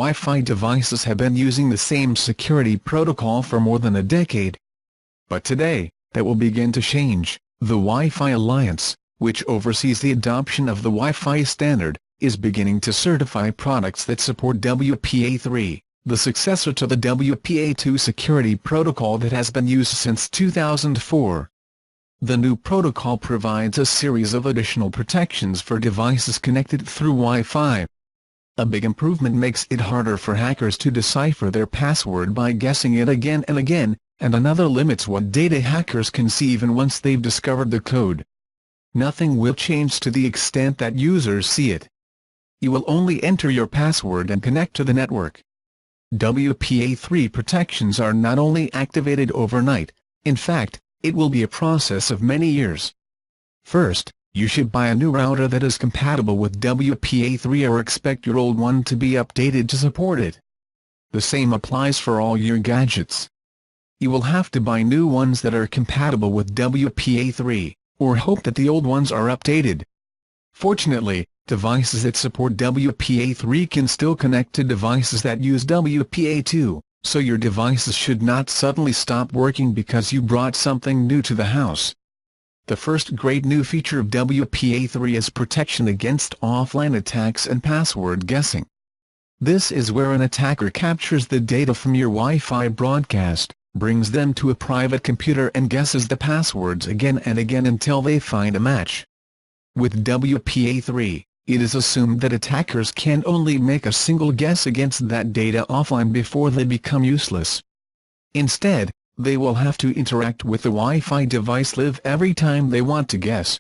Wi-Fi devices have been using the same security protocol for more than a decade. But today, that will begin to change. The Wi-Fi Alliance, which oversees the adoption of the Wi-Fi standard, is beginning to certify products that support WPA3, the successor to the WPA2 security protocol that has been used since 2004. The new protocol provides a series of additional protections for devices connected through Wi-Fi. A big improvement makes it harder for hackers to decipher their password by guessing it again and again, and another limits what data hackers can see even once they've discovered the code. Nothing will change to the extent that users see it. You will only enter your password and connect to the network. WPA3 protections are not only activated overnight, in fact, it will be a process of many years. First, you should buy a new router that is compatible with WPA3 or expect your old one to be updated to support it. The same applies for all your gadgets. You will have to buy new ones that are compatible with WPA3, or hope that the old ones are updated. Fortunately, devices that support WPA3 can still connect to devices that use WPA2. So your devices should not suddenly stop working because you brought something new to the house. The first great new feature of WPA3 is protection against offline attacks and password guessing. This is where an attacker captures the data from your Wi-Fi broadcast, brings them to a private computer and guesses the passwords again and again until they find a match. With WPA3, it is assumed that attackers can only make a single guess against that data offline before they become useless. Instead, they will have to interact with the Wi-Fi device live every time they want to guess,